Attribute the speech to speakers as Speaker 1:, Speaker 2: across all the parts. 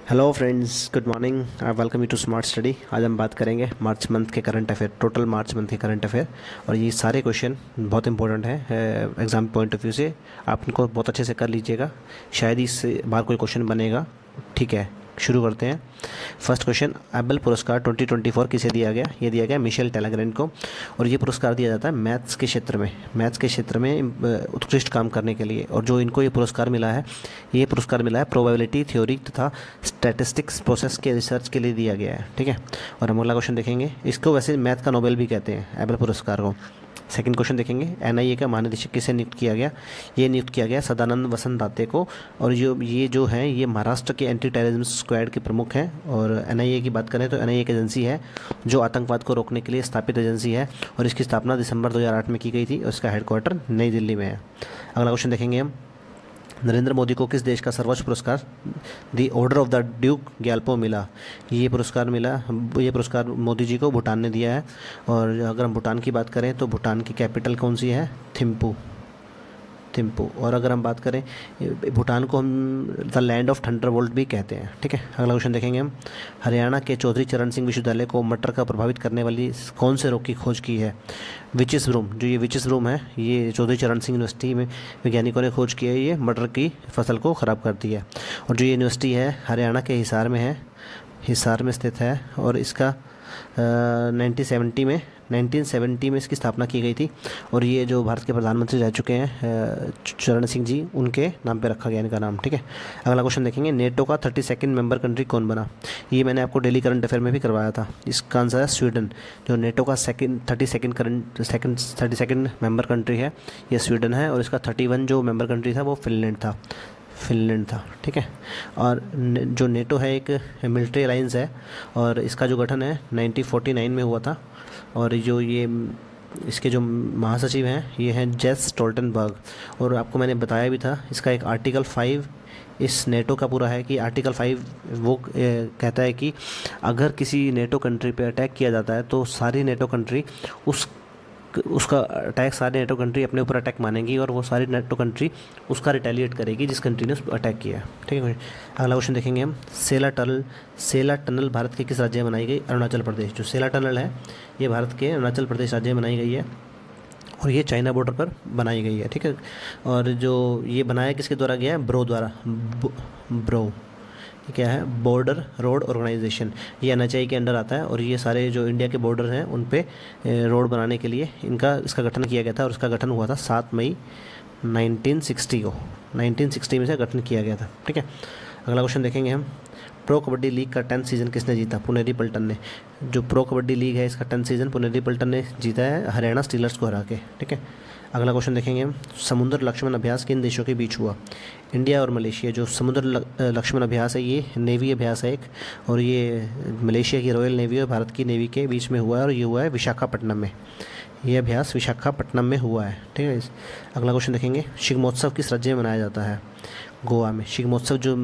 Speaker 1: Hello friends, good morning. I welcome you to smart study. आज हम बात करेंगे मार्च मंथ के current affair, total March month के करंट अफेयर। और ये सारे क्वेश्चन बहुत इंपॉर्टेंट हैं एग्ज़ाम पॉइंट ऑफ व्यू से। आप इनको बहुत अच्छे से कर लीजिएगा, शायद इससे बाहर कोई क्वेश्चन बनेगा। ठीक है, शुरू करते हैं। फर्स्ट क्वेश्चन, एबल पुरस्कार 2024 किसे दिया गया? ये दिया गया मिशेल टेलेग्रैंड को। और ये पुरस्कार दिया जाता है मैथ्स के क्षेत्र में उत्कृष्ट काम करने के लिए। और जो इनको ये पुरस्कार मिला है, प्रोबेबिलिटी थ्योरी तथा स्टैटिस्टिक्स प्रोसेस के रिसर्च के लिए दिया गया है। ठीक है, और हम अगला क्वेश्चन देखेंगे। इसको वैसे मैथ का नोबेल भी कहते हैं, एबल पुरस्कार को। सेकंड क्वेश्चन देखेंगे, एनआईए का महानिदेशक किसे नियुक्त किया गया? ये नियुक्त किया गया सदानंद वसंत दाते को। और ये जो हैं, ये महाराष्ट्र के एंटी टेररिज्म स्क्वाड के प्रमुख हैं। और एनआईए की बात करें तो एनआईए एक एजेंसी है जो आतंकवाद को रोकने के लिए स्थापित एजेंसी है। और इसकी स्थापना दिसंबर 2008 में की गई थी और इसका हेडक्वार्टर नई दिल्ली में है। अगला क्वेश्चन देखेंगे हम, नरेंद्र मोदी को किस देश का सर्वोच्च पुरस्कार दी order of the Duke Gyalpo मिला? ये पुरस्कार मोदी जी को भूटान ने दिया है। और अगर हम भूटान की बात करें तो भूटान की कैपिटल कौन सी है? थिम्पू। और अगर हम बात करें, भूटान को हम द लैंड ऑफ थंडरबोल्ट भी कहते हैं। ठीक है, अगला क्वेश्चन देखेंगे हम, हरियाणा के चौधरी चरण सिंह विश्वविद्यालय को मटर का प्रभावित करने वाली कौन से रोग की खोज की है? Witches broom. जो ये विचिस ब्रूम है, ये चौधरी चरण सिंह यूनिवर्सिटी में वैज्ञानिकों ने खोज की है। ये मटर की फसल को ख़राब करती है। और जो ये यूनिवर्सिटी है, हरियाणा के हिसार में स्थित है। और इसका 1970 में इसकी स्थापना की गई थी। और ये जो भारत के प्रधानमंत्री रह चुके हैं चरण सिंह जी, उनके नाम पे रखा गया इनका नाम। ठीक है, अगला क्वेश्चन देखेंगे, नेटो का 32nd मेंबर कंट्री कौन बना? ये मैंने आपको डेली करंट अफेयर में भी करवाया था। इसका आंसर है स्वीडन। जो नेटो का 32nd मेंबर कंट्री है, ये स्वीडन है। और इसका 31 जो मेंबर कंट्री था वो फिनलैंड था। ठीक है, और जो नेटो है एक मिलिट्री अलाइंस है। और इसका जो गठन है 1949 में हुआ था। और जो ये इसके जो महासचिव हैं, ये हैं जेंस स्टोल्टनबर्ग। और आपको मैंने बताया भी था, इसका एक आर्टिकल 5 इस नेटो का पूरा है कि आर्टिकल 5 वो कहता है कि अगर किसी नेटो कंट्री पे अटैक किया जाता है तो सारी नेटो कंट्री उसका अटैक सारे नेटो कंट्री अपने ऊपर अटैक मानेंगी। और वो सारी नेटो कंट्री उसका रिटेलिएट करेगी जिस कंट्री ने उस पर अटैक किया है। ठीक है, अगला क्वेश्चन देखेंगे हम, सेला टनल भारत के किस राज्य में बनाई गई? अरुणाचल प्रदेश। जो सेला टनल है, ये भारत के अरुणाचल प्रदेश राज्य में बनाई गई है। और ये चाइना बॉर्डर पर बनाई गई है। ठीक है, और जो ये बनाया किसके द्वारा गया है? ब्रो द्वारा। ब्रो ये क्या है? Border road organisation. ये एनएचआई के अंडर आता है। और ये सारे जो इंडिया के बॉर्डर हैं उन पे रोड बनाने के लिए इसका गठन किया गया था। और इसका गठन हुआ था 7 मई 1960 को। 1960 में से गठन किया गया था। ठीक है, अगला क्वेश्चन देखेंगे हम, प्रो कबड्डी लीग का 10th सीज़न किसने जीता? पुनेरी पल्टन ने। जो प्रो कबड्डी लीग है, इसका 10th सीज़न पुनेरी पल्टन ने जीता है, हरियाणा स्टीलर्स को हरा के। ठीक है, अगला क्वेश्चन देखेंगे हम, समुद्र लक्ष्मण अभ्यास किन देशों के बीच हुआ? इंडिया और मलेशिया। जो समुद्र लक्ष्मण अभ्यास है, ये नेवी अभ्यास है एक। और ये मलेशिया की रॉयल नेवी और भारत की नेवी के बीच में हुआ है। और ये हुआ है विशाखापट्टनम में। ये अभ्यास विशाखापट्टनम में हुआ है। ठीक है, अगला क्वेश्चन देखेंगे, शिग्मोत्सव किस राज्य में मनाया जाता है? गोवा में। शिग्मोत्सव जो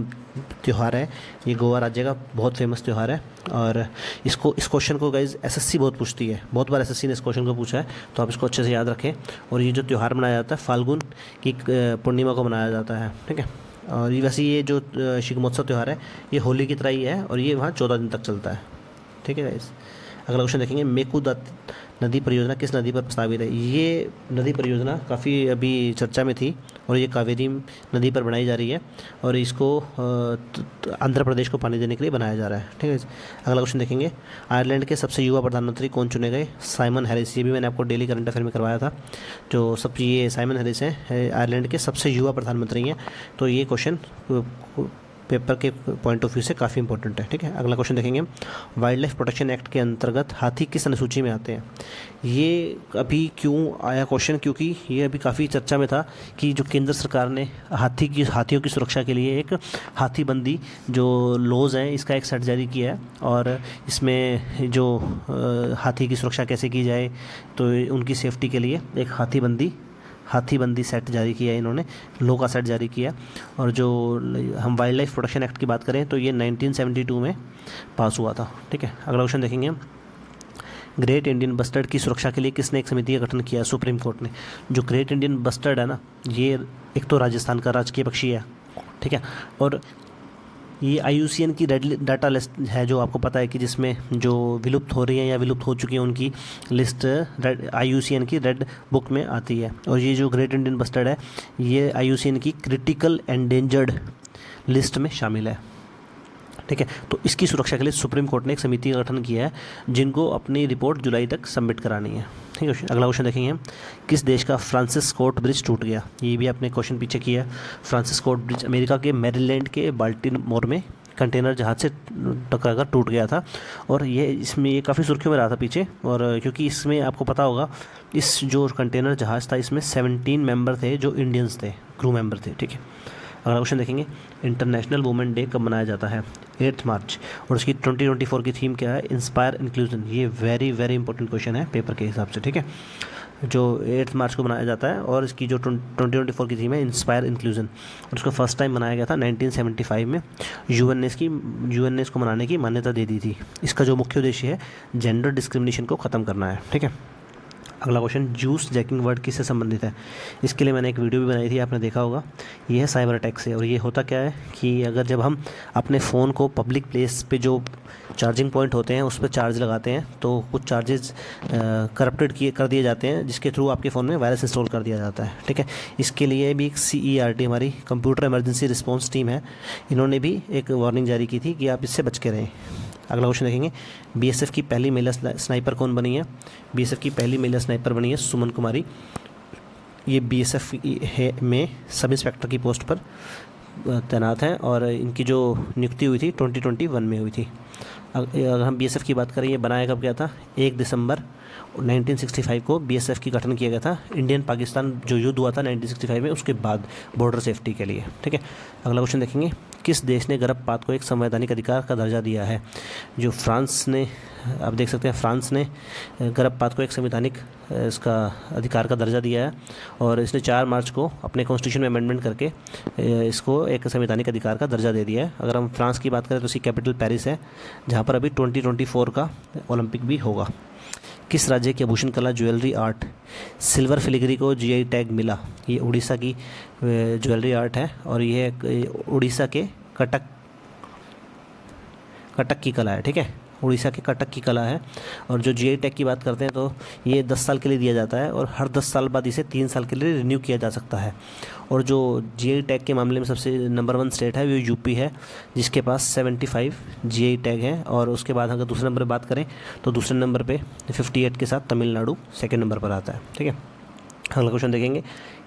Speaker 1: त्यौहार है, ये गोवा राज्य का बहुत फेमस त्यौहार है। और इस क्वेश्चन को गाइज एसएससी बहुत पूछती है, बहुत बार एसएससी ने इस क्वेश्चन को पूछा है, तो आप इसको अच्छे से याद रखें। और ये जो त्यौहार मनाया जाता है, फाल्गुन की पूर्णिमा को मनाया जाता है। ठीक है, और वैसे ये जो शिग्मोत्सव त्यौहार है, ये होली की तरह ही है। और ये वहाँ 14 दिन तक चलता है। ठीक है गाइज, अगला क्वेश्चन देखेंगे, मेकुदत नदी परियोजना किस नदी पर प्रस्तावित है? ये नदी परियोजना काफ़ी अभी चर्चा में थी। और ये कावेरी नदी पर बनाई जा रही है। और इसको आंध्र प्रदेश को पानी देने के लिए बनाया जा रहा है। ठीक है, अगला क्वेश्चन देखेंगे, आयरलैंड के सबसे युवा प्रधानमंत्री कौन चुने गए? Simon Harris. ये भी मैंने आपको डेली करंट अफेयर में करवाया था। जो ये साइमन हैरिस हैं, आयरलैंड के सबसे युवा प्रधानमंत्री हैं। तो ये क्वेश्चन पेपर के पॉइंट ऑफ व्यू से काफ़ी इंपॉर्टेंट है। ठीक है, अगला क्वेश्चन देखेंगे, वाइल्ड लाइफ प्रोटेक्शन एक्ट के अंतर्गत हाथी किस अनुसूची में आते हैं? ये अभी क्यों आया क्वेश्चन? क्योंकि ये अभी काफ़ी चर्चा में था कि जो केंद्र सरकार ने हाथियों की सुरक्षा के लिए एक हाथीबंदी जो लॉज हैं, इसका एक सेट जारी किया है। और इसमें जो हाथी की सुरक्षा कैसे की जाए, तो उनकी सेफ्टी के लिए एक हाथीबंदी सेट जारी किया है इन्होंने, लॉ का सेट जारी किया। और जो हम वाइल्ड लाइफ प्रोटेक्शन एक्ट की बात करें तो ये 1972 में पास हुआ था। ठीक है, अगला क्वेश्चन देखेंगे, ग्रेट इंडियन बस्टर्ड की सुरक्षा के लिए किसने एक समिति का गठन किया? सुप्रीम कोर्ट ने। जो ग्रेट इंडियन बस्टर्ड है ना, ये एक तो राजस्थान का राजकीय पक्षी है। ठीक है, और ये IUCN की रेड डाटा लिस्ट है, जो आपको पता है कि जिसमें जो विलुप्त हो रही हैं या विलुप्त हो चुकी हैं उनकी लिस्ट IUCN की रेड बुक में आती है। और ये जो ग्रेट इंडियन बस्टर्ड है ये IUCN की क्रिटिकल एंडेंजर्ड लिस्ट में शामिल है, ठीक है। तो इसकी सुरक्षा के लिए सुप्रीम कोर्ट ने एक समिति का गठन किया है जिनको अपनी रिपोर्ट जुलाई तक सबमिट करानी है, ठीक है। अगला क्वेश्चन देखेंगे हम, किस देश का फ्रांसिस स्कॉट ब्रिज टूट गया? ये भी आपने क्वेश्चन पीछे किया है। फ्रांसिस स्कॉट ब्रिज अमेरिका के मैरीलैंड के बाल्टीमोर में कंटेनर जहाज से टकराकर टूट गया था, और ये काफ़ी सुर्खियों में रहा था पीछे, और क्योंकि इसमें आपको पता होगा इस जो कंटेनर जहाज़ था इसमें 17 मेंबर थे जो इंडियंस थे, क्रू मेंबर थे, ठीक है। अगला क्वेश्चन देखेंगे, इंटरनेशनल वुमेन डे कब मनाया जाता है? 8 मार्च। और उसकी 2024 की थीम क्या है? Inspire inclusion. ये वेरी वेरी इंपॉर्टेंट क्वेश्चन है पेपर के हिसाब से, ठीक है। जो 8 मार्च को मनाया जाता है और इसकी जो 2024 की थीम है इंस्पायर इंक्लूजन, और उसको फर्स्ट टाइम मनाया गया था 1975 में। यूएन ने इसको मनाने की मान्यता दे दी थी। इसका जो मुख्य उद्देश्य है जेंडर डिस्क्रिमिनेशन को ख़त्म करना है, ठीक है। अगला क्वेश्चन, जूस जैकिंग वर्ड किससे संबंधित है? इसके लिए मैंने एक वीडियो भी बनाई थी, आपने देखा होगा। ये है साइबर अटैक से, और ये होता क्या है कि अगर जब हम अपने फ़ोन को पब्लिक प्लेस पे जो चार्जिंग पॉइंट होते हैं उस पर चार्ज लगाते हैं तो कुछ चार्जेस करप्टेड कर दिए जाते हैं, जिसके थ्रू आपके फ़ोन में वायरस इंस्टॉल कर दिया जाता है, ठीक है। इसके लिए भी एक CERT हमारी कंप्यूटर इमरजेंसी रिस्पॉन्स टीम है, इन्होंने भी एक वार्निंग जारी की थी कि आप इससे बच के रहें। अगला क्वेश्चन देखेंगे, BSF की पहली महिला स्नाइपर कौन बनी है? BSF की पहली महिला स्नाइपर बनी है सुमन कुमारी। ये BSF में सब इंस्पेक्टर की पोस्ट पर तैनात हैं, और इनकी जो नियुक्ति हुई थी 2021 में हुई थी। अगर हम BSF की बात करें, ये बनाया कब गया था? 1 दिसंबर 1965 को BSF की गठन किया गया था। इंडियन पाकिस्तान जो युद्ध हुआ था 1965 में, उसके बाद बॉर्डर सेफ्टी के लिए, ठीक है। अगला क्वेश्चन देखेंगे, किस देश ने गर्भपात को एक संवैधानिक अधिकार का दर्जा दिया है? जो फ्रांस ने, आप देख सकते हैं फ्रांस ने गर्भपात को एक संवैधानिक इसका अधिकार का दर्जा दिया है, और इसने 4 मार्च को अपने कॉन्स्टिट्यूशन में अमेंडमेंट करके इसको एक संवैधानिक अधिकार का दर्जा दे दिया है। अगर हम फ्रांस की बात करें तो उसकी कैपिटल पेरिस है, जहाँ पर अभी 2024 का ओलंपिक भी होगा। किस राज्य की आभूषण कला ज्वेलरी आर्ट सिल्वर फिलिग्री को GI टैग मिला? ये उड़ीसा की ज्वेलरी आर्ट है, और ये उड़ीसा के कटक की कला है, ठीक है। उड़ीसा के कटक की कला है, और जो GI टैग की बात करते हैं तो ये 10 साल के लिए दिया जाता है, और हर 10 साल बाद इसे 3 साल के लिए रिन्यू किया जा सकता है। और जो GI टैग के मामले में सबसे नंबर 1 स्टेट है वो UP है, जिसके पास 75 GI टैग हैं। और उसके बाद अगर दूसरे नंबर पर बात करें तो दूसरे नंबर पे 58 के साथ तमिलनाडु सेकेंड नंबर पर आता है, ठीक है। अगला क्वेश्चन देखेंगे,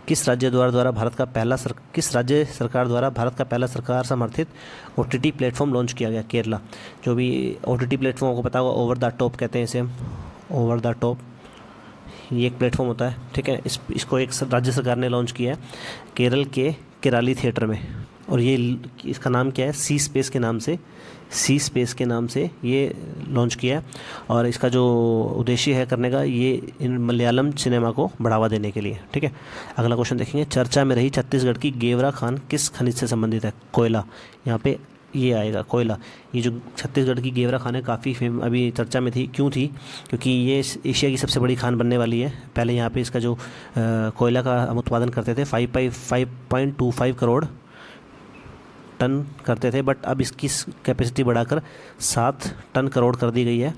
Speaker 1: किस राज्य द्वारा भारत का पहला सरकार समर्थित OTT प्लेटफॉर्म लॉन्च किया गया? केरला। जो भी OTT प्लेटफॉर्म को पता होगा, ओवर द टॉप कहते हैं इसे हम, ओवर द टॉप ये एक प्लेटफॉर्म होता है, ठीक है। इसको एक राज्य सरकार ने लॉन्च किया है केरल के केराली थिएटर में, और ये इसका नाम क्या है? सी स्पेस के नाम से ये लॉन्च किया है, और इसका जो उद्देश्य है करने का, ये इन मलयालम सिनेमा को बढ़ावा देने के लिए, ठीक है। अगला क्वेश्चन देखेंगे, चर्चा में रही छत्तीसगढ़ की गेवरा खान किस खनिज से संबंधित है? कोयला। यहाँ पे ये आएगा कोयला। ये जो छत्तीसगढ़ की गेवरा खान है काफ़ी अभी चर्चा में थी। क्यों थी? क्योंकि ये एशिया की सबसे बड़ी खान बनने वाली है। पहले यहाँ पे इसका जो कोयला का हम उत्पादन करते थे 5.25 करोड़ टन करते थे, बट अब इसकी कैपेसिटी बढ़ाकर 7 टन करोड़ कर दी गई है।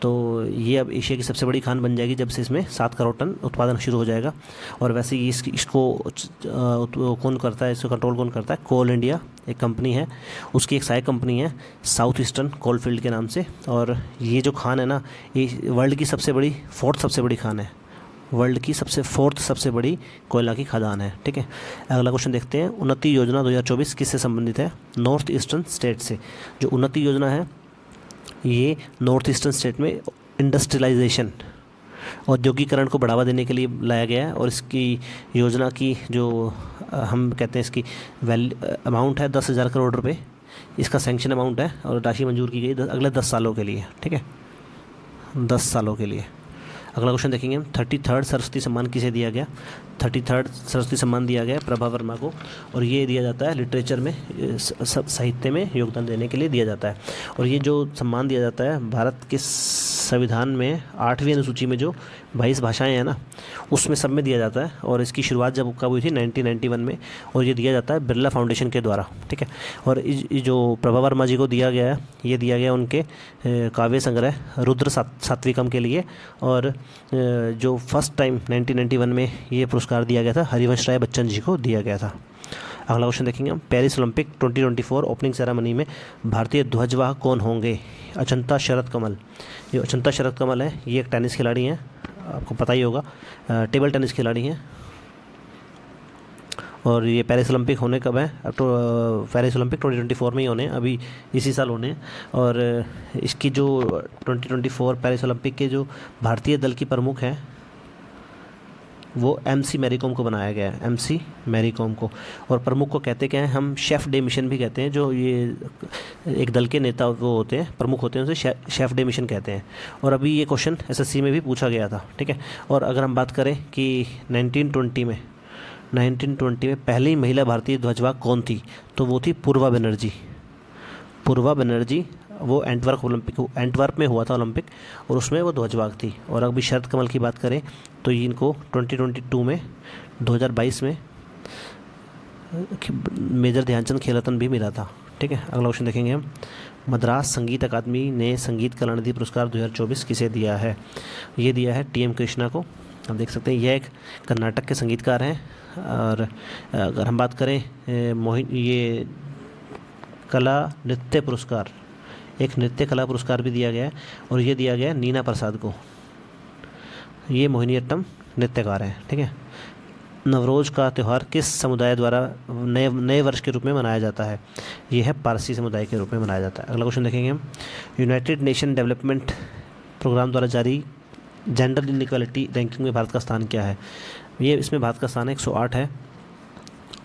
Speaker 1: तो ये अब एशिया की सबसे बड़ी खान बन जाएगी जब से इसमें 7 करोड़ टन उत्पादन शुरू हो जाएगा। और वैसे ही इसको कौन करता है, इसको कंट्रोल कौन करता है? कोल इंडिया एक कंपनी है, उसकी एक सहायक कंपनी है साउथ ईस्टर्न कोलफील्ड के नाम से। और ये जो खान है ना, ये वर्ल्ड की फोर्थ सबसे बड़ी खान है, वर्ल्ड की फोर्थ सबसे बड़ी कोयला की खदान है, ठीक है। अगला क्वेश्चन देखते हैं, उन्नति योजना 2024 किससे संबंधित है? नॉर्थ ईस्टर्न स्टेट से। जो उन्नति योजना है ये नॉर्थ ईस्टर्न स्टेट में इंडस्ट्रियलाइजेशन, औद्योगिकरण को बढ़ावा देने के लिए लाया गया है। और इसकी योजना की जो हम कहते हैं इसकी अमाउंट है 10,000 करोड़ रुपए, इसका सैंक्शन अमाउंट है, और राशि मंजूर की गई अगले 10 सालों के लिए, ठीक है, 10 सालों के लिए। अगला क्वेश्चन देखेंगे हम, 33rd सरस्वती सम्मान किसे दिया गया? 33rd सरस्वती सम्मान दिया गया प्रभा वर्मा को, और ये दिया जाता है लिटरेचर में, साहित्य में योगदान देने के लिए दिया जाता है। और ये जो सम्मान दिया जाता है भारत के संविधान में 8वीं अनुसूची में जो 22 भाषाएं हैं ना, उसमें सब में दिया जाता है। और इसकी शुरुआत जब कब हुई थी 1991 में, और ये दिया जाता है बिरला फाउंडेशन के द्वारा, ठीक है। और जो प्रभा वर्मा जी को दिया गया है, ये दिया गया उनके काव्य संग्रह रुद्र सात्विकम के लिए। और जो फर्स्ट टाइम 1991 में ये पुरस्कार दिया गया था हरिवंश राय बच्चन जी को दिया गया था। अगला क्वेश्चन देखेंगे हम, पेरिस ओलंपिक 2024 ओपनिंग सेरेमनी में भारतीय ध्वजवाहक कौन होंगे? अचंता शरद कमल। ये अचंता शरद कमल है, ये एक टेनिस खिलाड़ी हैं, आपको पता ही होगा, टेबल टेनिस खिलाड़ी हैं। और ये पेरिस ओलंपिक होने कब है? अब तो पेरिस ओलंपिक 2024 में ही होने हैं, अभी इसी साल होने हैं। और इसकी जो 2024 पेरिस ओलंपिक के जो भारतीय दल की प्रमुख हैं वो MC मैरी कॉम को बनाया गया है, MC मैरी कॉम को। और प्रमुख को कहते क्या हैं हम? शेफ़ डे मिशन भी कहते हैं। जो ये एक दल के नेता वो होते हैं, प्रमुख होते हैं, उसे शेफ़ डे मिशन कहते हैं। और अभी ये क्वेश्चन SSC में भी पूछा गया था, ठीक है। और अगर हम बात करें कि 1920 में पहली महिला भारतीय ध्वजवाहक कौन थी, तो वो थी पूर्वा बनर्जी। पूर्वा बनर्जी, वो एंटवर्प में हुआ था ओलंपिक, और उसमें वो ध्वजवाहक थी। और अभी शरद कमल की बात करें तो इनको 2022 में मेजर ध्यानचंद खेल रत्न भी मिला था, ठीक है। अगला क्वेश्चन देखेंगे हम, मद्रास संगीत अकादमी ने संगीत कलानिधि पुरस्कार 2024 किसे दिया है? ये दिया है TM कृष्णा को। आप देख सकते हैं यह एक कर्नाटक के संगीतकार हैं। और अगर हम बात करें ये कला नृत्य पुरस्कार, एक नृत्य कला पुरस्कार भी दिया गया है, और ये दिया गया है नीना प्रसाद को। ये मोहिनीअट्टम नृत्यकार हैं, ठीक है। नवरोज का त्यौहार किस समुदाय द्वारा नए वर्ष के रूप में मनाया जाता है? ये है पारसी समुदाय के रूप में मनाया जाता है। अगला क्वेश्चन देखेंगे हम, यूनाइटेड नेशन डेवलपमेंट प्रोग्राम द्वारा जारी जेंडर इनइक्वालिटी रैंकिंग में भारत का स्थान क्या है? ये इसमें भारत का स्थान 108 है।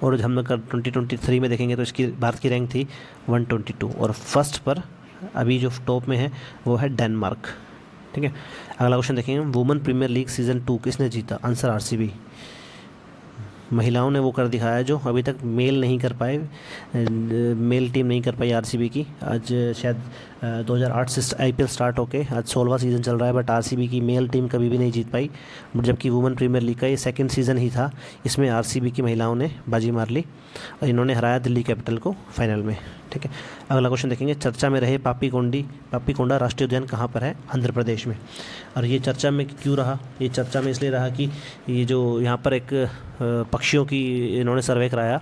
Speaker 1: और हम अगर 2023 में देखेंगे तो इसकी भारत की रैंक थी 122, और फर्स्ट पर अभी जो टॉप में है वो है डेनमार्क, ठीक है। अगला क्वेश्चन देखेंगे, वुमेन प्रीमियर लीग सीज़न 2 किसने जीता? Answer RCB। महिलाओं ने वो कर दिखाया जो अभी तक मेल नहीं कर पाए, मेल टीम नहीं कर पाई RCB की। आज शायद 2008 से IPL स्टार्ट होके आज 16वां सीज़न चल रहा है, बट RCB की मेल टीम कभी भी नहीं जीत पाई। जबकि वुमेन प्रीमियर लीग का ये सेकंड सीज़न ही था, इसमें RCB की महिलाओं ने बाजी मार ली और इन्होंने हराया दिल्ली कैपिटल को फाइनल में, ठीक है। अगला क्वेश्चन देखेंगे, चर्चा में रहे पापीकोंडा राष्ट्रीय उद्यान कहाँ पर है? आंध्र प्रदेश में। और ये चर्चा में क्यों रहा? ये चर्चा में इसलिए रहा कि ये जो यहाँ पर एक पक्षियों की इन्होंने सर्वे कराया,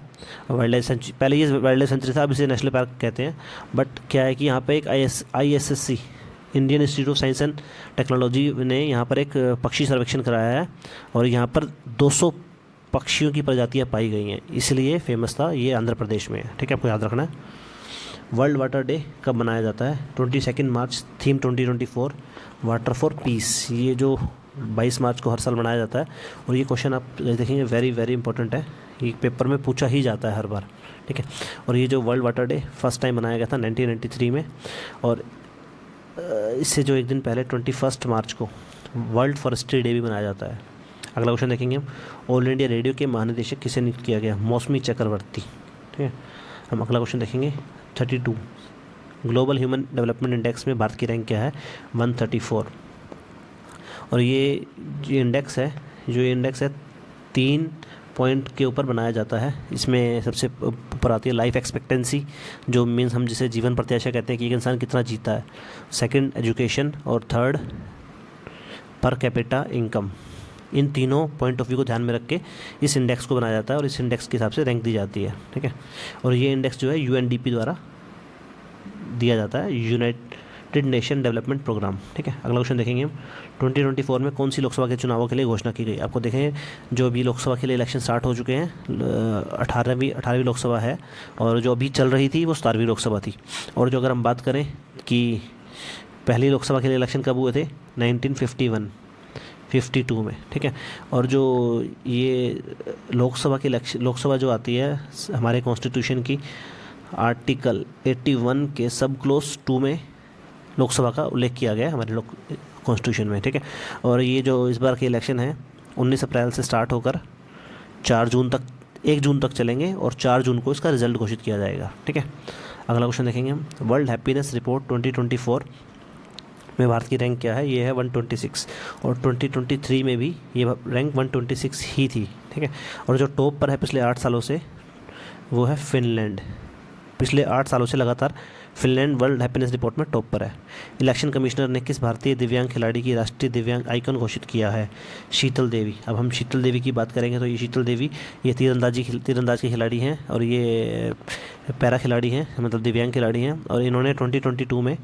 Speaker 1: वाइल्ड लाइफ सेंचुरी, पहले ये वाइल्ड लाइफ सेंचुरी था, अब इसे नेशनल पार्क कहते हैं। बट क्या है कि यहाँ पे एक ISSC Indian institute of science and technology ने यहाँ पर एक पक्षी सर्वेक्षण कराया है, और यहाँ पर 200 पक्षियों की प्रजातियाँ पाई गई हैं, इसलिए फेमस था। ये आंध्र प्रदेश में है, ठीक है, आपको याद रखना है। वर्ल्ड वाटर डे कब मनाया जाता है? 22 मार्च। Theme 2024 water for peace. ये जो 22 मार्च को हर साल मनाया जाता है। और ये क्वेश्चन आप देखेंगे वेरी वेरी इंपॉर्टेंट है, ये पेपर में पूछा ही जाता है हर बार, ठीक है। और ये जो world water day first time मनाया गया था 1993 में, और इससे जो एक दिन पहले 21 मार्च को वर्ल्ड फॉरेस्ट्री डे भी मनाया जाता है। अगला क्वेश्चन देखेंगे हम, ऑल इंडिया रेडियो के महानिदेशक किसे नियुक्त किया गया? मौसमी चक्रवर्ती, ठीक है। हम अगला क्वेश्चन देखेंगे 32, ग्लोबल ह्यूमन डेवलपमेंट इंडेक्स में भारत की रैंक क्या है? 134। और ये इंडेक्स है, जो ये इंडेक्स है 3 पॉइंट के ऊपर बनाया जाता है। इसमें सबसे ऊपर आती है लाइफ एक्सपेक्टेंसी, जो मीन्स हम जिसे जीवन प्रत्याशा कहते हैं कि एक इंसान कितना जीता है। सेकंड एजुकेशन, और थर्ड पर कैपिटा इनकम। इन तीनों पॉइंट ऑफ व्यू को ध्यान में रख के इस इंडेक्स को बनाया जाता है, और इस इंडेक्स के हिसाब से रैंक दी जाती है, ठीक है। और ये इंडेक्स जो है UNDP द्वारा दिया जाता है, यूनाइटेड नेशन डेवलपमेंट प्रोग्राम, ठीक है। अगला क्वेश्चन देखेंगे हम, 2024 में कौन सी लोकसभा के चुनावों के लिए घोषणा की गई? आपको देखेंगे जो अभी लोकसभा के लिए इलेक्शन स्टार्ट हो चुके हैं, 18वीं लोकसभा है, और जो अभी चल रही थी वो 17वीं लोकसभा थी। और जो अगर हम बात करें कि पहली लोकसभा के लिए इलेक्शन कब हुए थे? 1952 में, ठीक है। और जो ये लोकसभा जो आती है हमारे कॉन्स्टिट्यूशन की आर्टिकल 81 के सब क्लोज 2 में लोकसभा का उल्लेख किया गया है हमारे कॉन्स्टिट्यूशन में, ठीक है। और ये जो इस बार के इलेक्शन है 19 अप्रैल से स्टार्ट होकर 1 जून तक चलेंगे, और 4 जून को इसका रिजल्ट घोषित किया जाएगा, ठीक है। अगला क्वेश्चन देखेंगे हम, वर्ल्ड हैप्पीनेस रिपोर्ट 2024 में भारत की रैंक क्या है, ये है 126। और 2023 में भी ये रैंक 126 ही थी, ठीक है। और जो टॉप पर है पिछले 8 सालों से वो है फिनलैंड। पिछले 8 सालों से लगातार फिनलैंड वर्ल्ड हैप्पीनेस रिपोर्ट में टॉप पर है। इलेक्शन कमिश्नर ने किस भारतीय दिव्यांग खिलाड़ी की राष्ट्रीय दिव्यांग आइकन घोषित किया है, शीतल देवी। अब हम शीतल देवी की बात करेंगे तो ये शीतल देवी ये तीरंदाज की खिलाड़ी हैं और ये पैरा खिलाड़ी हैं, मतलब दिव्यांग खिलाड़ी हैं। और इन्होंने 2022 में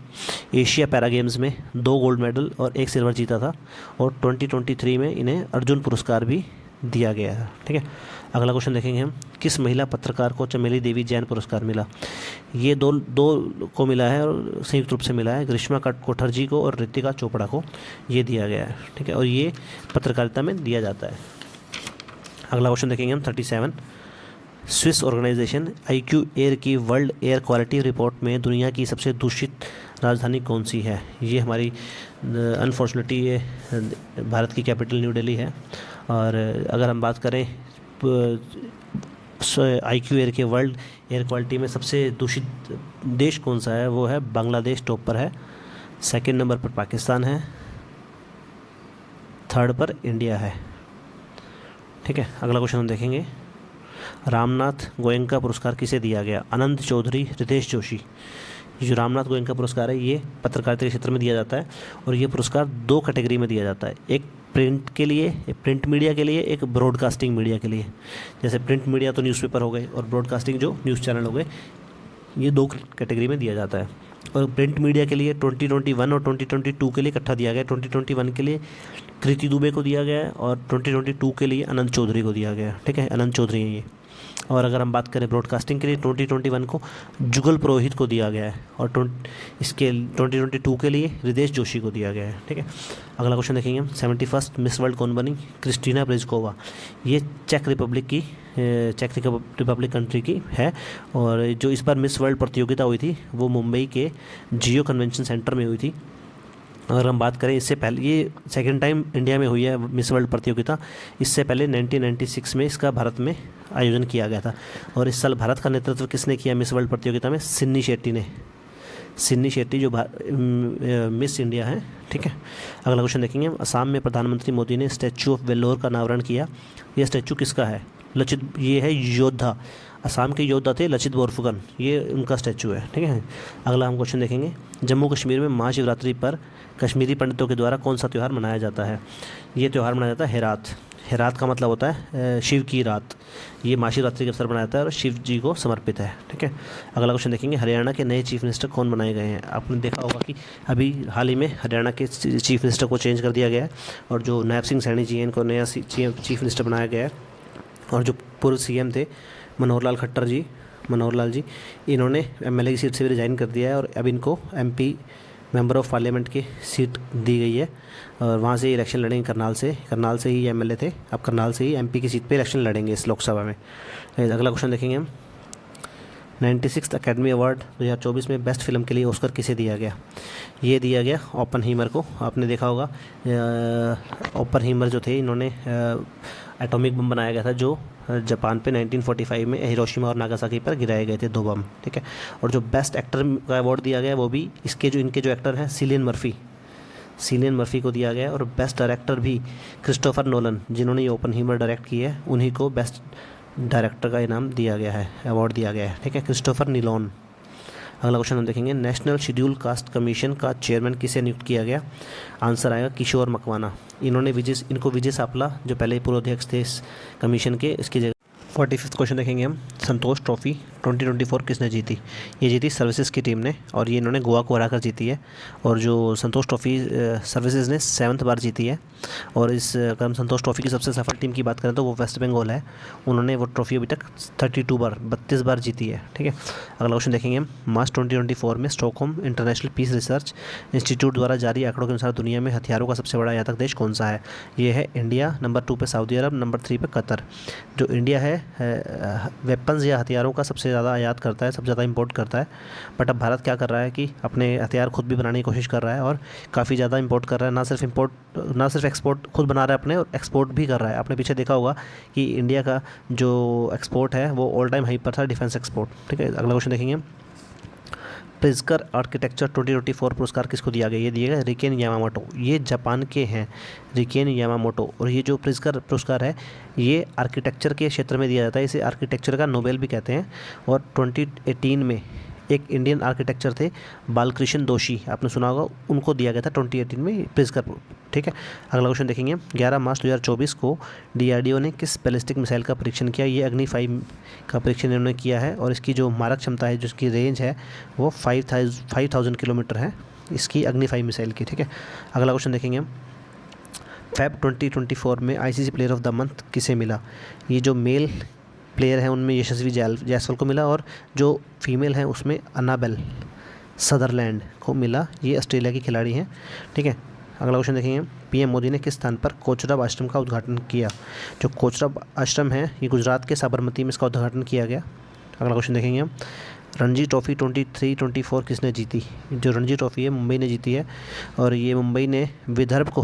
Speaker 1: एशिया पैरा गेम्स में 2 गोल्ड मेडल और 1 सिल्वर जीता था। और 2023 में इन्हें अर्जुन पुरस्कार भी दिया गया है, ठीक है। अगला क्वेश्चन देखेंगे हम, किस महिला पत्रकार को चमेली देवी जैन पुरस्कार मिला। ये दो को मिला है और संयुक्त रूप से मिला है, ग्रीष्मा कोठर जी को और ऋतिका चोपड़ा को ये दिया गया है, ठीक है। और ये पत्रकारिता में दिया जाता है। अगला क्वेश्चन देखेंगे हम 37। स्विस ऑर्गेनाइजेशन IQ एयर की वर्ल्ड एयर क्वालिटी रिपोर्ट में दुनिया की सबसे दूषित राजधानी कौन सी है। ये हमारी अनफॉर्चुनेटली ये भारत की कैपिटल न्यू दिल्ली है। और अगर हम बात करें IQ एयर के वर्ल्ड एयर क्वालिटी में सबसे दूषित देश कौन सा है, वो है बांग्लादेश टॉप पर है, सेकंड नंबर पर पाकिस्तान है, थर्ड पर इंडिया है, ठीक है। अगला क्वेश्चन हम देखेंगे, रामनाथ गोयनका पुरस्कार किसे दिया गया। अनंत चौधरी, रितेश जोशी। ये जो रामनाथ गोयनका पुरस्कार है ये पत्रकारिता के क्षेत्र में दिया जाता है और ये पुरस्कार 2 कैटेगरी में दिया जाता है, एक प्रिंट के लिए, प्रिंट मीडिया के लिए, एक ब्रॉडकास्टिंग मीडिया के लिए। जैसे प्रिंट मीडिया तो न्यूज़पेपर हो गए और ब्रॉडकास्टिंग जो न्यूज़ चैनल हो गए, ये 2 कैटेगरी में दिया जाता है। और प्रिंट मीडिया के लिए 2021 और 2022 के लिए इकट्ठा दिया गया। 2021 के लिए कृति दुबे को दिया गया है और 2022 के लिए अनंत चौधरी को दिया गया है, ठीक है। अनंत चौधरी है ये। और अगर हम बात करें ब्रॉडकास्टिंग के लिए 2021 को जुगल पुरोहित को दिया गया है और इसके 2022 के लिए रितेश जोशी को दिया गया है, ठीक है। अगला क्वेश्चन देखेंगे हम, 71st मिस वर्ल्ड कौन बनी। क्रिस्टीना ब्रिजकोवा। ये चेक रिपब्लिक कंट्री की है। और जो इस बार मिस वर्ल्ड प्रतियोगिता हुई थी वो मुंबई के जियो कन्वेंशन सेंटर में हुई थी। अगर हम बात करें इससे पहले, ये सेकंड टाइम इंडिया में हुई है मिस वर्ल्ड प्रतियोगिता। इससे पहले 1996 में इसका भारत में आयोजन किया गया था। और इस साल भारत का नेतृत्व किसने किया मिस वर्ल्ड प्रतियोगिता में, सिन्नी शेट्टी ने। सिन्नी शेट्टी जो मिस इंडिया है, ठीक है। अगला क्वेश्चन देखेंगे, असम में प्रधानमंत्री मोदी ने स्टैचू ऑफ वेल्लोर का अनावरण किया। यह स्टैचू किसका है, ये है योद्धा, असम के योद्धा थे लचित बोरफुकन, ये उनका स्टैचू है, ठीक है। अगला हम क्वेश्चन देखेंगे, जम्मू कश्मीर में महाशिवरात्रि पर कश्मीरी पंडितों के द्वारा कौन सा त्यौहार मनाया जाता है। ये त्यौहार मनाया जाता है हेरात। हेरात का मतलब होता है शिव की रात। ये महाशिवरात्रि के अवसर मनाया जाता है और शिव जी को समर्पित है, ठीक है। अगला क्वेश्चन देखेंगे, हरियाणा के नए चीफ मिनिस्टर कौन बनाए गए हैं। आपने देखा होगा कि अभी हाल ही में हरियाणा के चीफ मिनिस्टर को चेंज कर दिया गया है और जो नायब सिंह सैनी जी हैं इनको नया चीफ मिनिस्टर बनाया गया है। और जो पूर्व CM थे मनोहर लाल जी, इन्होंने MLA की सीट से भी रिज़ाइन कर दिया है और अब इनको MP मेंबर ऑफ पार्लियामेंट की सीट दी गई है और वहाँ से इलेक्शन लड़ेंगे करनाल से ही MLA थे, अब करनाल से ही MP की सीट पे इलेक्शन लड़ेंगे इस लोकसभा में। अगला क्वेश्चन देखेंगे हम, 96th अकेडमी अवार्ड 2024 में बेस्ट फिल्म के लिए ऑस्कर किसे दिया गया। ये दिया गया ओपनहीमर को। आपने देखा होगा ओपनहीमर जो थे, इन्होंने एटॉमिक बम बनाया गया था जो जापान पे 1945 में हिरोशिमा और नागासाकी पर गिराए गए थे 2 बम, ठीक है। और जो बेस्ट एक्टर का अवार्ड दिया गया वो भी इनके जो एक्टर हैं सिलियन मर्फी को दिया गया। और बेस्ट डायरेक्टर भी क्रिस्टोफर नोलन, जिन्होंने ये ओपनहीमर डायरेक्ट की है, उन्हीं को बेस्ट डायरेक्टर का इनाम दिया गया है, अवार्ड दिया गया है, ठीक है, क्रिस्टोफर निलोन। अगला क्वेश्चन हम देखेंगे, नेशनल शेड्यूल कास्ट कमीशन का चेयरमैन किसे नियुक्त किया गया। आंसर आएगा किशोर मकवाना। इनको विजय सापला जो पहले पूर्व अध्यक्ष थे इस कमीशन के, इसकी जगह 45th क्वेश्चन देखेंगे हम, संतोष ट्रॉफी 2024 किसने जीती। ये जीती सर्विसेज की टीम ने और ये इन्होंने गोवा को हराकर जीती है। और जो संतोष ट्रॉफी सर्विसेज ने 7th बार जीती है। और इस अगर हम संतोष ट्रॉफी की सबसे सफल टीम की बात करें तो वो वेस्ट बंगाल है, उन्होंने वो ट्रॉफी अभी तक 32 बार जीती है, ठीक है। अगला क्वेश्चन देखेंगे हम, मार्च 2024 में Stockholm international peace research institute द्वारा जारी आंकड़ों के अनुसार दुनिया में हथियारों का सबसे बड़ा आयातक देश कौन सा है। ये है इंडिया, नंबर 2 पे सऊदी अरब, नंबर 3 पे कतर। जो इंडिया है वेपन्स या हथियारों का सबसे ज़्यादा आयात करता है, सबसे ज़्यादा इंपोर्ट करता है। बट अब भारत क्या कर रहा है कि अपने हथियार खुद भी बनाने की कोशिश कर रहा है और काफ़ी ज़्यादा इंपोर्ट कर रहा है। ना सिर्फ एक्सपोर्ट खुद बना रहा है अपने, और एक्सपोर्ट भी कर रहा है। आपने पीछे देखा होगा कि इंडिया का जो एक्सपोर्ट है वो ऑल टाइम हाई पर था, डिफेंस एक्सपोर्ट, ठीक है। अगला क्वेश्चन देखेंगे, प्रिज़कर आर्किटेक्चर 2024 पुरस्कार किसको दिया गया? ये दिया गया रिकेन यामामोटो, ये जापान के हैं, रिकेन यामामोटो। और ये जो प्रिज़कर पुरस्कार है ये आर्किटेक्चर के क्षेत्र में दिया जाता है, इसे आर्किटेक्चर का नोबेल भी कहते हैं। और 2018 में एक इंडियन आर्किटेक्चर थे बालकृष्ण दोषी, आपने सुना होगा, उनको दिया गया था 2018 में प्रिज़कर। ठीक है, अगला क्वेश्चन देखेंगे। 11 मार्च 2024 को DRDO ने किस बैलिस्टिक मिसाइल का परीक्षण किया? ये अग्नि 5 का परीक्षण इन्होंने किया है और इसकी जो मारक क्षमता है, जिसकी रेंज है वो 5000 किलोमीटर है इसकी अग्नि 5 मिसाइल की। ठीक है, अगला क्वेश्चन देखेंगे हम। फेब 2024 में ICC player of the month किसे मिला? ये जो मेल प्लेयर हैं उनमें यशस्वी जायसवाल को मिला और जो फीमेल हैं उसमें अनाबेल सदरलैंड को मिला, ये ऑस्ट्रेलिया की खिलाड़ी हैं। ठीक है, अगला क्वेश्चन देखेंगे। PM मोदी ने किस स्थान पर कोचरब आश्रम का उद्घाटन किया? जो कोचरब आश्रम है ये गुजरात के साबरमती में इसका उद्घाटन किया गया। अगला क्वेश्चन देखेंगे हम। रणजी ट्रॉफी 23-24 किसने जीती? जो रणजी ट्रॉफी है मुंबई ने जीती है और ये मुंबई ने विदर्भ को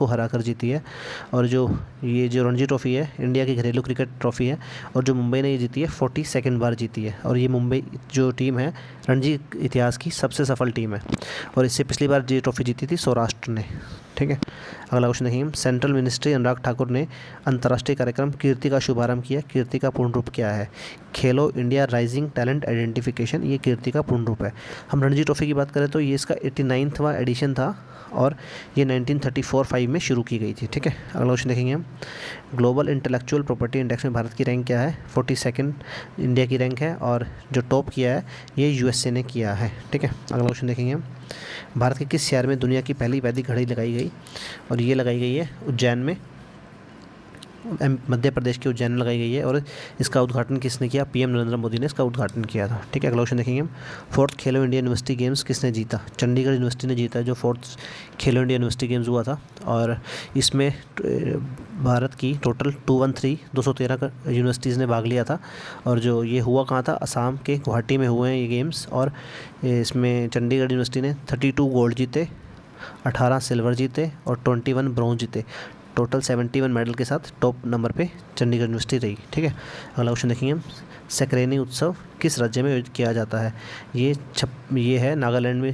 Speaker 1: हराकर जीती है। और ये जो रणजी ट्रॉफी है इंडिया की घरेलू क्रिकेट ट्रॉफी है और जो मुंबई ने ये जीती है 42nd बार जीती है। और ये मुंबई जो टीम है रणजी इतिहास की सबसे सफल टीम है और इससे पिछली बार ये ट्रॉफी जीती थी सौराष्ट्र ने। ठीक है, अगला क्वेश्चन देखिए। सेंट्रल मिनिस्ट्री अनुराग ठाकुर ने अंतर्राष्ट्रीय कार्यक्रम कीर्ति का शुभारंभ किया। कीर्ति का पूर्ण रूप क्या है? खेलो इंडिया राइजिंग टैलेंट आइडेंटिफिकेशन, ये कीर्ति का पूर्ण रूप है। हम रणजी ट्रॉफी की बात करें तो ये इसका 89वां एडिशन था और ये 1934-5 में शुरू की गई थी। ठीक है, अगला क्वेश्चन देखेंगे हम। ग्लोबल इंटेलेक्चुअल प्रॉपर्टी इंडेक्स में भारत की रैंक क्या है? 42nd इंडिया की रैंक है और जो टॉप किया है ये USA ने किया है। ठीक है, अगला क्वेश्चन देखेंगे हम। भारत के किस शहर में दुनिया की पहली वैदिक घड़ी लगाई गई? और ये लगाई गई है उज्जैन में, मध्य प्रदेश के उज्जैन में लगाई गई है और इसका उद्घाटन किसने किया? PM नरेंद्र मोदी ने इसका उद्घाटन किया था। ठीक है, अगला क्वेश्चन देखेंगे हम। 4th खेलो इंडिया यूनिवर्सिटी गेम्स किसने जीता? चंडीगढ़ यूनिवर्सिटी ने जीता, जो 4th खेलो इंडिया यूनिवर्सिटी गेम्स हुआ था। और इसमें भारत की टोटल 213 यूनिवर्सिटीज़ ने भाग लिया था और जो ये हुआ कहाँ था? असम के गुवाहाटी में हुए हैं ये गेम्स। और इसमें चंडीगढ़ यूनिवर्सिटी ने 32 गोल्ड जीते, 18 सिल्वर जीते और 21 ब्रॉन्ज जीते। टोटल 71 मेडल के साथ टॉप नंबर पे चंडीगढ़ यूनिवर्सिटी रही। ठीक है, अगला क्वेश्चन देखेंगे हम। सकरैनी उत्सव किस राज्य में आयोजित किया जाता है? ये है नागालैंड में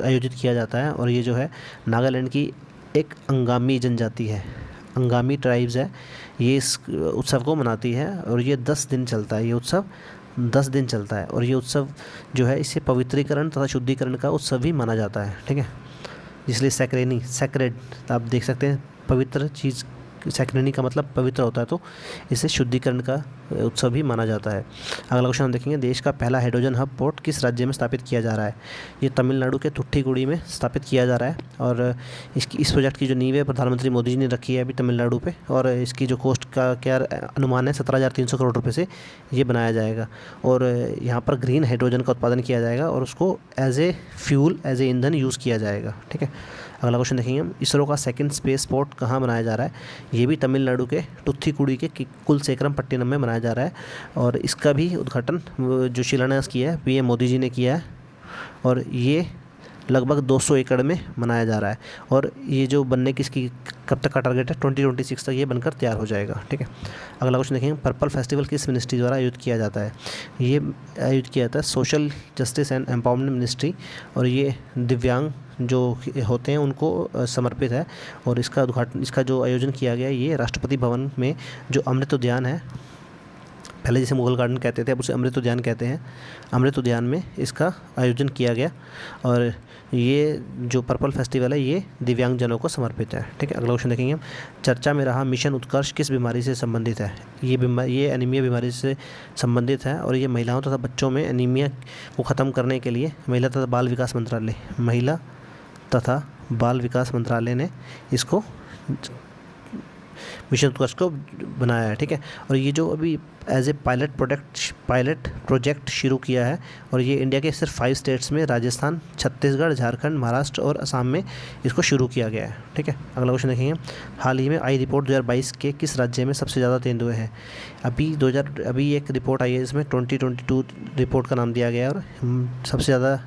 Speaker 1: आयोजित किया जाता है और ये जो है नागालैंड की एक अंगामी जनजाति है, अंगामी ट्राइब्स है, ये इस उत्सव को मनाती है और ये 10 दिन चलता है। ये उत्सव 10 दिन चलता है और ये उत्सव जो है इसे पवित्रीकरण तथा शुद्धिकरण का उत्सव भी माना जाता है। ठीक है, इसलिए सैक्रेनी सैक्रेड आप देख सकते हैं, पवित्र चीज़ सैक्रेनी का मतलब पवित्र होता है, तो इसे शुद्धिकरण का उत्सव भी माना जाता है। अगला क्वेश्चन हम देखेंगे। देश का पहला हाइड्रोजन हब पोर्ट किस राज्य में स्थापित किया जा रहा है? ये तमिलनाडु के तुट्ठीगुड़ी में स्थापित किया जा रहा है और इस प्रोजेक्ट की जो नींव है प्रधानमंत्री मोदी जी ने रखी है अभी तमिलनाडु पे और इसकी जो कॉस्ट का क्या अनुमान है 17,300 करोड़ रुपये से ये बनाया जाएगा और यहाँ पर ग्रीन हाइड्रोजन का उत्पादन किया जाएगा और उसको as a fuel as a ईंधन यूज़ किया जाएगा। ठीक है, अगला क्वेश्चन देखेंगे हम। इसरो का सेकंड स्पेस पोर्ट कहाँ बनाया जा रहा है? ये भी तमिलनाडु के तुत्थुकुड़ी के कुलशेखरम पट्टिनम में बनाया जा रहा है और इसका भी उद्घाटन जो शिलान्यास किया है PM मोदी जी ने किया है और ये लगभग 200 एकड़ में बनाया जा रहा है और ये जो बनने की इसकी कब तक का टारगेट है? 2026 तक ये बनकर तैयार हो जाएगा। ठीक है, अगला क्वेश्चन देखेंगे। पर्पल फेस्टिवल किस मिनिस्ट्री द्वारा आयोजित किया जाता है? ये आयोजित किया जाता है social justice and empowerment ministry और ये दिव्यांग जो होते हैं उनको समर्पित है और इसका जो आयोजन किया गया है ये राष्ट्रपति भवन में जो अमृत उद्यान है, पहले जिसे मुगल गार्डन कहते थे अब उसे अमृत उद्यान कहते हैं, अमृत उद्यान में इसका आयोजन किया गया और ये जो पर्पल फेस्टिवल है ये दिव्यांगजनों को समर्पित है। ठीक है, अगला क्वेश्चन देखेंगे हम। चर्चा में रहा मिशन उत्कर्ष किस बीमारी से संबंधित है? ये एनीमिया बीमारी से संबंधित है और ये महिलाओं तथा बच्चों में एनीमिया को ख़त्म करने के लिए महिला तथा बाल विकास मंत्रालय ने इसको मिशन उत्कर्ष को बनाया है। ठीक है, और ये जो अभी एज ए पायलट प्रोजेक्ट शुरू किया है और ये इंडिया के सिर्फ 5 स्टेट्स में राजस्थान, छत्तीसगढ़, झारखंड, महाराष्ट्र और असम में इसको शुरू किया गया है। ठीक है, अगला क्वेश्चन देखेंगे। हाल ही में आई रिपोर्ट 2022 के किस राज्य में सबसे ज़्यादा तेंदुए हैं? अभी एक रिपोर्ट आई है जिसमें 2022 रिपोर्ट का नाम दिया गया है और सबसे ज़्यादा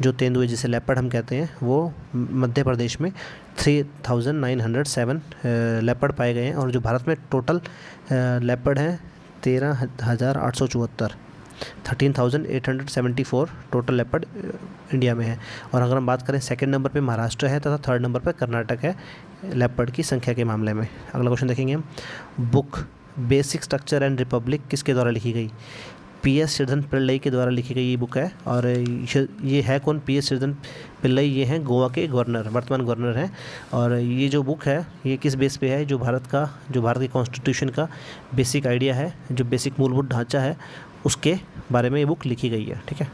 Speaker 1: जो तेंदुए जिसे लेपर्ड हम कहते हैं वो मध्य प्रदेश में 3907 लेपर्ड पाए गए हैं और जो भारत में टोटल लेपर्ड हैं 13,874। 13,874 टोटल लेपर्ड इंडिया में है। और अगर हम बात करें सेकंड नंबर पे महाराष्ट्र है तथा थर्ड नंबर पे कर्नाटक है लेपर्ड की संख्या के मामले में। अगला क्वेश्चन देखेंगे हम, book basic structure and Republic किसके द्वारा लिखी गई? PS श्रीधरन पिल्लई के द्वारा लिखी गई ये बुक है। और ये है कौन? PS श्रीधरन पिल्लई, ये हैं गोवा के गवर्नर, वर्तमान गवर्नर हैं। और ये जो बुक है ये किस बेस पे है? जो भारत के कॉन्स्टिट्यूशन का बेसिक आइडिया है, जो बेसिक मूलभूत ढांचा है, उसके बारे में ये बुक लिखी गई है। ठीक है,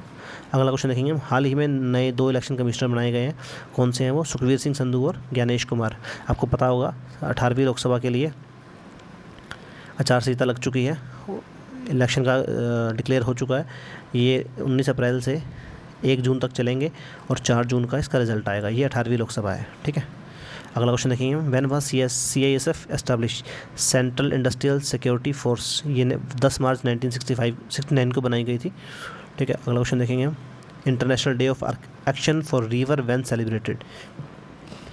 Speaker 1: अगला क्वेश्चन देखेंगे हम, हाल ही में नए 2 इलेक्शन कमिश्नर बनाए गए हैं, कौन से हैं वो? सुखवीर सिंह संधू और ज्ञानेश कुमार। आपको पता होगा 18वीं लोकसभा के लिए आचार संहिता लग चुकी है, इलेक्शन का डिक्लेयर हो चुका है। ये 19 अप्रैल से 1 जून तक चलेंगे और 4 जून का इसका रिजल्ट आएगा। ये 18वीं लोकसभा है। ठीक है, अगला क्वेश्चन देखेंगे, when was CISF establish? Central industrial security force, ये 10 मार्च 1969 को बनाई गई थी। ठीक है, अगला क्वेश्चन देखेंगे हम, international day of action for river when celebrated?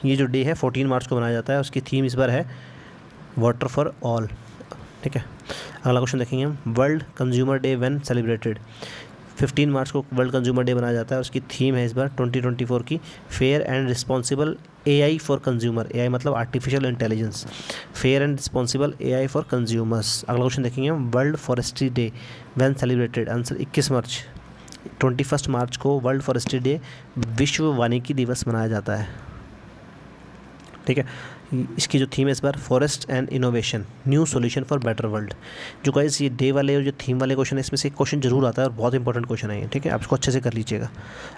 Speaker 1: ये जो डे है 14 मार्च को मनाया जाता है, उसकी थीम इस बार है वाटर फॉर ऑल। ठीक है, अगला क्वेश्चन देखेंगे हम, world consumer day when celebrated? 15 मार्च को वर्ल्ड कंज्यूमर डे मनाया जाता है, उसकी थीम है इस बार 2024 की fair and responsible AI for consumer. AI मतलब artificial intelligence, fair and responsible AI for consumers. अगला क्वेश्चन देखेंगे हम, world forestry day when celebrated? Answer 21 मार्च। 21 मार्च को वर्ल्ड फॉरेस्ट्री डे, विश्व वानिकी दिवस मनाया जाता है। ठीक है, इसकी जो थीम है इस बार forest and innovation, new solution for better world. जो गाइस ये डे वाले और जो थीम वाले क्वेश्चन है, इसमें से एक क्वेश्चन जरूर आता है और बहुत इंपॉर्टेंट क्वेश्चन है ये। ठीक है, आप इसको अच्छे से कर लीजिएगा।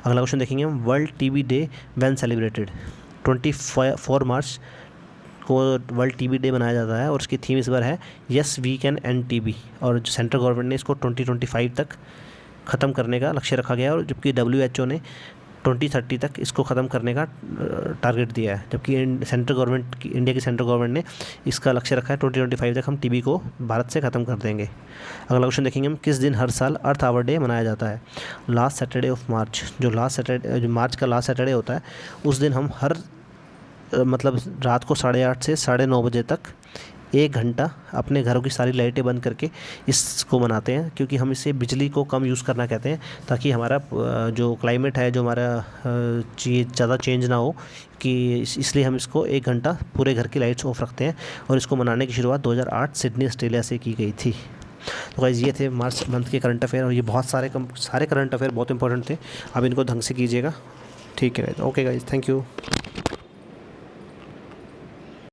Speaker 1: अगला क्वेश्चन देखेंगे हम, world TB day when celebrated? 24 मार्च को वर्ल्ड TB डे मनाया जाता है और उसकी थीम इस बार है yes we can end TB। और जो सेंट्रल गवर्नमेंट ने इसको 2025 तक ख़त्म करने का लक्ष्य रखा गया है, और जबकि WHO ने 2030 तक इसको ख़त्म करने का टारगेट दिया है, जबकि इंडिया की सेंट्रल गवर्नमेंट ने इसका लक्ष्य रखा है 2025 तक हम TB को भारत से ख़त्म कर देंगे। अगला क्वेश्चन देखेंगे हम, किस दिन हर साल अर्थ आवर डे मनाया जाता है? लास्ट सैटरडे ऑफ मार्च, जो मार्च का लास्ट सैटरडे होता है, उस दिन हम हर मतलब रात को 8:30 से 9:30 बजे तक 1 घंटा अपने घरों की सारी लाइटें बंद करके इसको मनाते हैं, क्योंकि हम इसे बिजली को कम यूज़ करना कहते हैं, ताकि हमारा जो क्लाइमेट है, जो हमारा ज़्यादा चेंज ना हो, कि इसलिए हम इसको 1 घंटा पूरे घर की लाइट्स ऑफ रखते हैं। और इसको मनाने की शुरुआत 2008 सिडनी ऑस्ट्रेलिया से की गई थी। तो गाइस ये थे मार्च मंथ के करंट अफेयर, और ये बहुत सारे करंट अफेयर बहुत इंपॉर्टेंट थे। आप इनको ढंग से कीजिएगा। ठीक है guys, okay guys, thank you.